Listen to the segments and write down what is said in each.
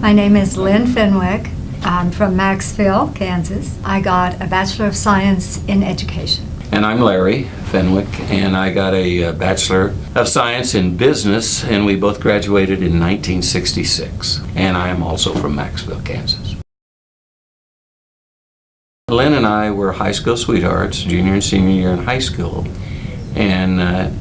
My name is Lynn Fenwick. I'm from Maxwell, Kansas. I got a Bachelor of Science in Education. And I'm Larry Fenwick, and I got a Bachelor of Science in Business, and we both graduated in 1966. And I am also from Maxwell, Kansas. Lynn and I were high school sweethearts, junior and senior year in high school. And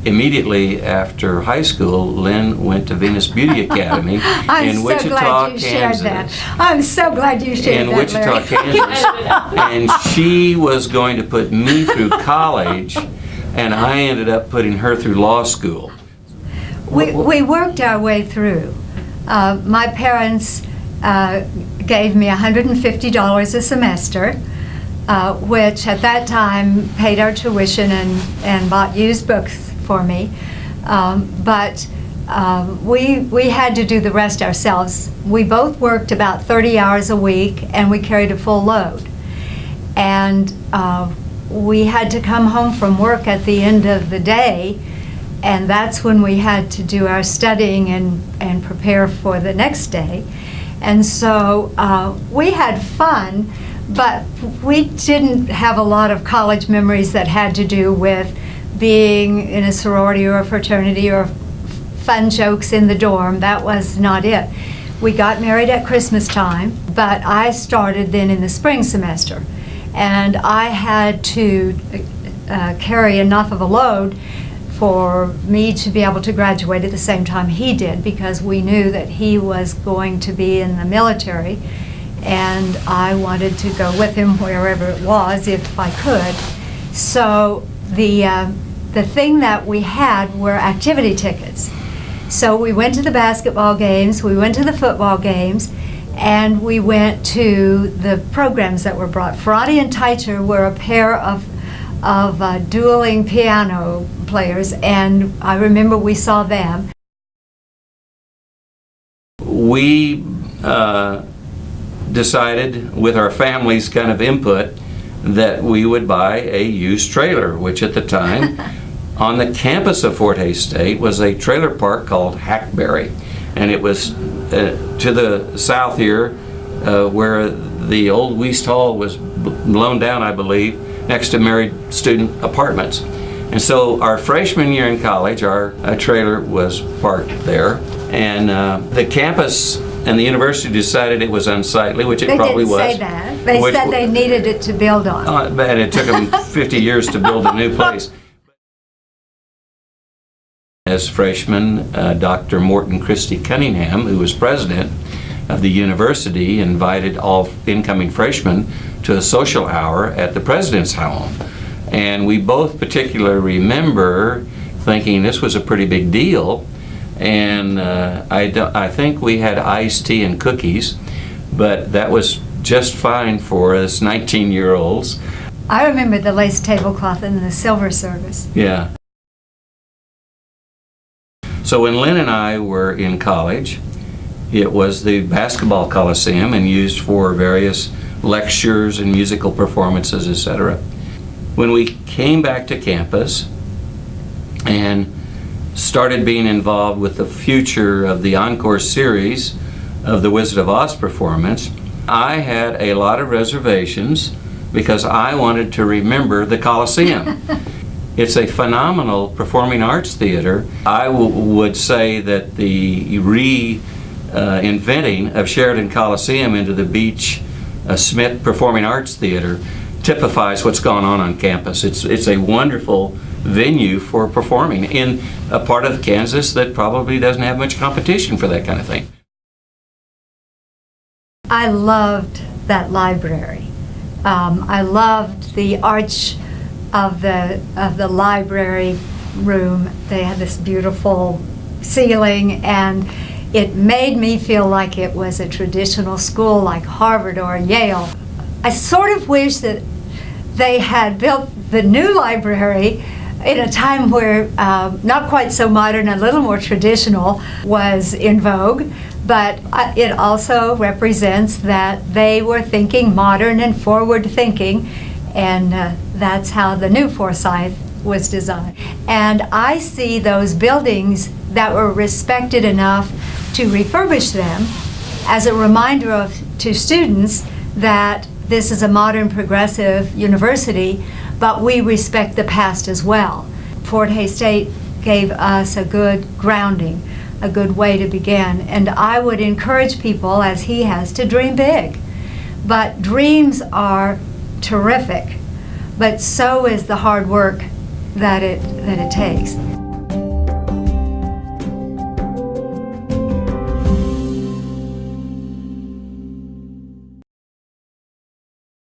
immediately after high school, Lynn went to Venus Beauty Academy in Wichita, Kansas. I'm so glad you shared that, in Wichita, Larry. Kansas. And she was going to put me through college, and I ended up putting her through law school. We worked our way through. My parents gave me $150 a semester, which at that time paid our tuition and bought used books for me. But we had to do the rest ourselves. We both worked about 30 hours a week, and we carried a full load. And we had to come home from work at the end of the day, and that's when we had to do our studying and prepare for the next day. And so we had fun, but we didn't have a lot of college memories that had to do with being in a sorority or a fraternity or fun jokes in the dorm. That was not it. We got married at Christmas time, but I started then in the spring semester. And I had to carry enough of a load for me to be able to graduate at the same time he did, because we knew that he was going to be in the military, and I wanted to go with him wherever it was if I could. So the thing that we had were activity tickets. So we went to the basketball games, we went to the football games, and we went to the programs that were brought. Ferrati and Teicher were a pair of dueling piano players, and I remember we saw them. We decided, with our family's kind of input, that we would buy a used trailer, which at the time on the campus of Fort Hays State was a trailer park called Hackberry, and it was to the south here where the old Wiest Hall was blown down, I believe, next to married student apartments. And so our freshman year in college, our trailer was parked there, and the campus and the university decided it was unsightly, which it probably was. They didn't say that. They said they needed it to build on. And it took them 50 years to build a new place. As freshmen, Dr. Morton Christie Cunningham, who was president of the university, invited all incoming freshmen to a social hour at the president's home. And we both particularly remember thinking this was a pretty big deal. And I think we had iced tea and cookies, but that was just fine for us 19-year-olds. I remember the lace tablecloth and the silver service. Yeah. So when Lynn and I were in college, it was the basketball Coliseum and used for various lectures and musical performances, etc. When we came back to campus and started being involved with the future of the encore series of the Wizard of Oz performance, I had a lot of reservations because I wanted to remember the Coliseum. It's a phenomenal performing arts theater. I would say that the reinventing of Sheridan Coliseum into the Beach-Schmidt Performing Arts Theater typifies what's gone on campus. It's a wonderful venue for performing in a part of Kansas that probably doesn't have much competition for that kind of thing. I loved that library. I loved the arch of the library room. They had this beautiful ceiling, and it made me feel like it was a traditional school like Harvard or Yale. I sort of wish that they had built the new library in a time where not quite so modern, a little more traditional was in vogue, but it also represents that they were thinking modern and forward thinking, and that's how the new Forsyth was designed. And I see those buildings that were respected enough to refurbish them as a reminder to students that this is a modern, progressive university, but we respect the past as well. Fort Hays State gave us a good grounding, a good way to begin, and I would encourage people, as he has, to dream big. But dreams are terrific, but so is the hard work that it takes.